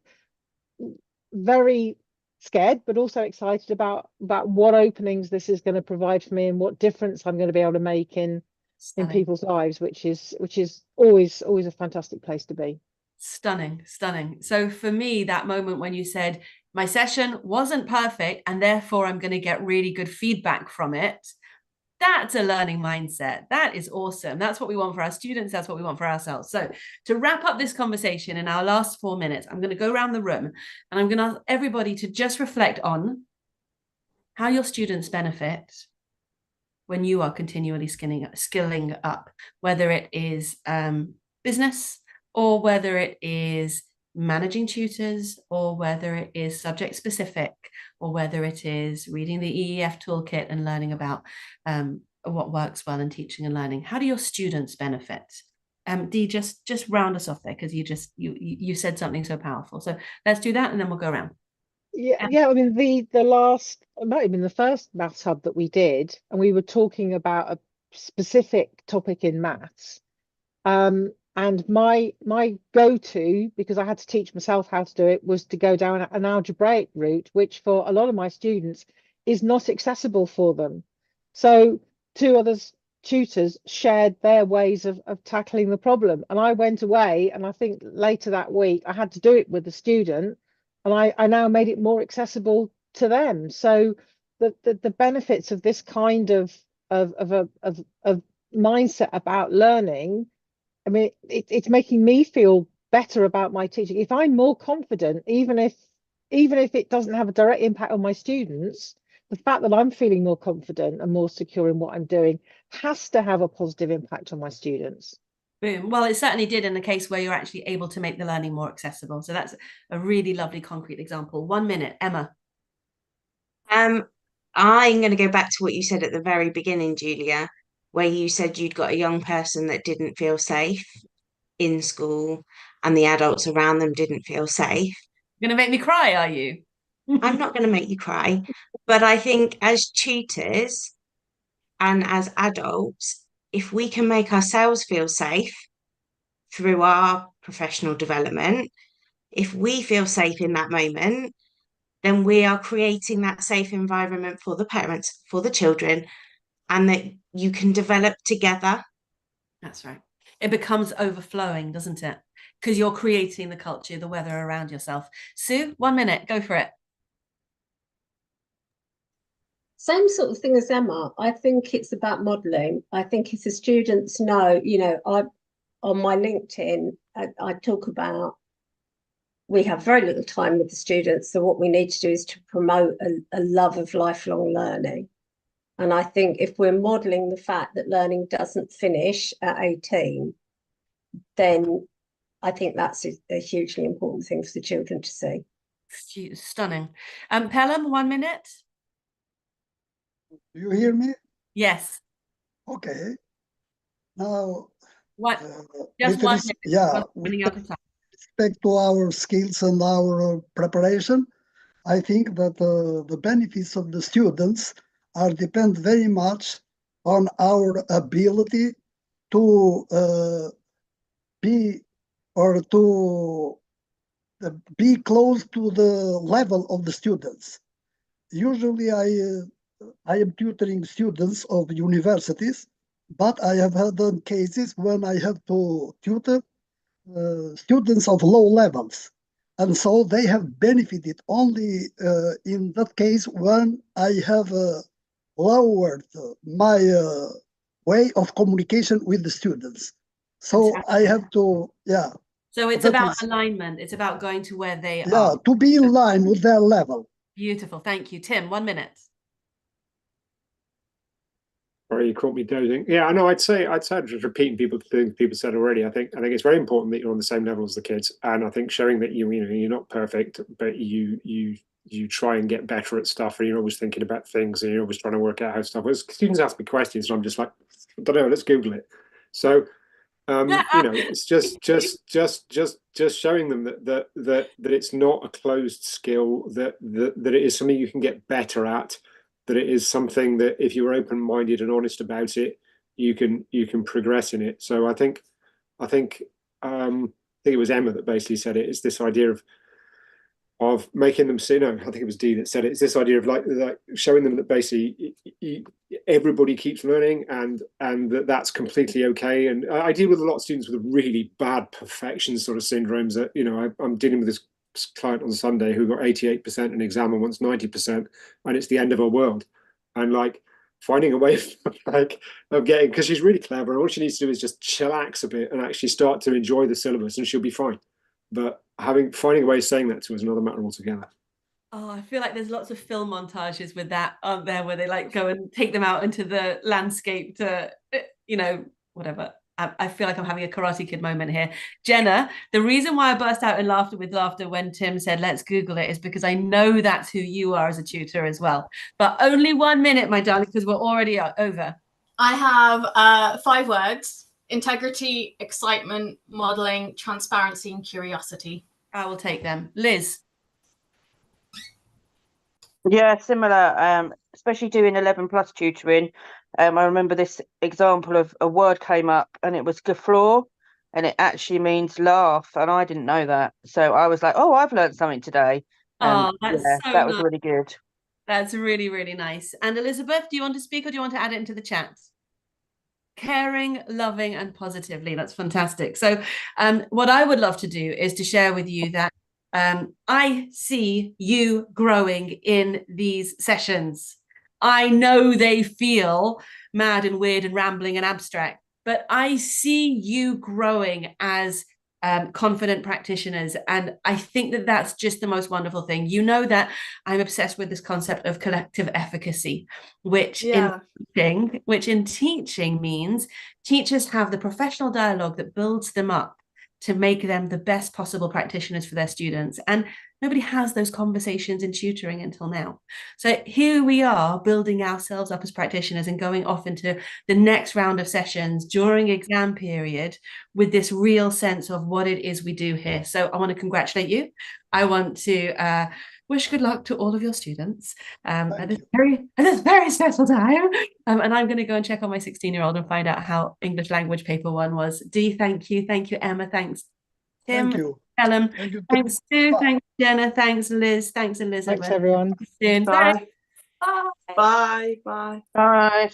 very scared, but also excited about what openings this is going to provide for me and what difference I'm going to be able to make in people's lives, which is always a fantastic place to be. Stunning, stunning. So for me, that moment when you said my session wasn't perfect and therefore I'm going to get really good feedback from it, that's a learning mindset. That is awesome. That's what we want for our students. That's what we want for ourselves. So to wrap up this conversation in our last 4 minutes, I'm going to go around the room and I'm going to ask everybody to just reflect on how your students benefit when you are continually skilling up, whether it is business, or whether it is managing tutors, or whether it is subject specific, or whether it is reading the EEF toolkit and learning about what works well in teaching and learning. How do your students benefit? Dee, just round us off there, because you said something so powerful. So let's do that, and then we'll go around. Yeah. I mean, the last, it might have been the first maths hub that we did, and we were talking about a specific topic in maths. And my go-to, because I had to teach myself how to do it, was to go down an algebraic route, which for a lot of my students is not accessible for them. So two other tutors shared their ways of tackling the problem. And I went away, and I think later that week I had to do it with the student, and I now made it more accessible to them. So the benefits of this kind of mindset about learning, I mean, it's making me feel better about my teaching. If I'm more confident, even if it doesn't have a direct impact on my students, the fact that I'm feeling more confident and more secure in what I'm doing has to have a positive impact on my students. Boom. Well, it certainly did in the case where you're actually able to make the learning more accessible. So that's a really lovely concrete example. 1 minute, Emma. I'm going to go back to what you said at the very beginning, Julia, where you said you'd got a young person that didn't feel safe in school and the adults around them didn't feel safe. You're going to make me cry, are you? I'm not going to make you cry, but I think as tutors and as adults, if we can make ourselves feel safe through our professional development, if we feel safe in that moment, then we are creating that safe environment for the parents, for the children, and that you can develop together. That's right. It becomes overflowing, doesn't it? Because you're creating the culture, the weather around yourself. Sue, 1 minute, go for it. Same sort of thing as Emma. I think it's about modelling. I think if the students know, you know, on my LinkedIn, I talk about, we have very little time with the students. So what we need to do is to promote a love of lifelong learning. And I think if we're modelling the fact that learning doesn't finish at 18, then I think that's a hugely important thing for the children to see. Stunning. Pelham, 1 minute. Do you hear me? Yes. Okay. Now, What? Just 1 minute. Yeah, with respect to our skills and our preparation, I think that the benefits of the students depend very much on our ability to be close to the level of the students. Usually I am tutoring students of universities, but I have had cases when I have to tutor students of low levels. And so they have benefited only in that case when I have lowered my way of communication with the students. So I have to, yeah. So it's about alignment. It's about going to where they are. Yeah, to be in line with their level. Beautiful. Thank you. Tim, 1 minute. Sorry, you caught me dozing. Yeah, I know. I'd say just repeating things people said already. I think it's very important that you're on the same level as the kids, and I think showing that you're not perfect, but you try and get better at stuff, and you're always thinking about things, and you're always trying to work out how stuff. Students ask me questions, and I'm just like, I don't know. Let's Google it. So It's just showing them that it's not a closed skill, that it is something you can get better at, that it is something that if you're open-minded and honest about it, you can progress in it. So I think it was Emma that basically said it. It's this idea of making them see. No, I think it was Dee that said it. It's this idea of like showing them that basically everybody keeps learning, and that's completely okay. And I deal with a lot of students with really bad perfection sort of syndromes. That I'm dealing with this client on Sunday who got 88% in an exam and wants 90%, and it's the end of her world. And like finding a way of getting, because she's really clever, and all she needs to do is just chillax a bit and actually start to enjoy the syllabus, and she'll be fine. But finding a way of saying that to us is another matter altogether. Oh, I feel like there's lots of film montages with that, aren't there, where they like go and take them out into the landscape to, whatever. I feel like I'm having a Karate Kid moment here. Jenna, the reason why I burst out in laughter when Tim said, let's Google it, is because I know that's who you are as a tutor as well. But only 1 minute, my darling, because we're already over. I have 5 words: integrity, excitement, modeling, transparency, and curiosity. I will take them. Liz. Yeah, similar, especially doing 11+ tutoring. I remember this example of a word came up and it was guffaw, and it actually means laugh, and I didn't know that. So I was like, oh, I've learned something today. Oh, that's so that was nice. really good. That's really, really nice. And Elizabeth, do you want to speak, or do you want to add it into the chat? Caring, loving, and positively. That's fantastic. So what I would love to do is to share with you that I see you growing in these sessions. I know they feel mad and weird and rambling and abstract, but I see you growing as confident practitioners. And I think that that's just the most wonderful thing. You know that I'm obsessed with this concept of collective efficacy, which in teaching means teachers have the professional dialogue that builds them up to make them the best possible practitioners for their students. And nobody has those conversations in tutoring until now. So here we are building ourselves up as practitioners and going off into the next round of sessions during exam period with this real sense of what it is we do here. So I want to congratulate you. I want to wish good luck to all of your students at this very special time. And I'm going to go and check on my 16-year-old and find out how English language paper 1 was. Dee, thank you. Thank you, Emma. Thanks, Tim. Thank you. Helen. Thank you. Thanks, Sue. Thanks, Jenna. Thanks, Liz. Thanks, Elizabeth. Thanks, everyone. Soon. Bye. Bye. Bye. Bye. Bye.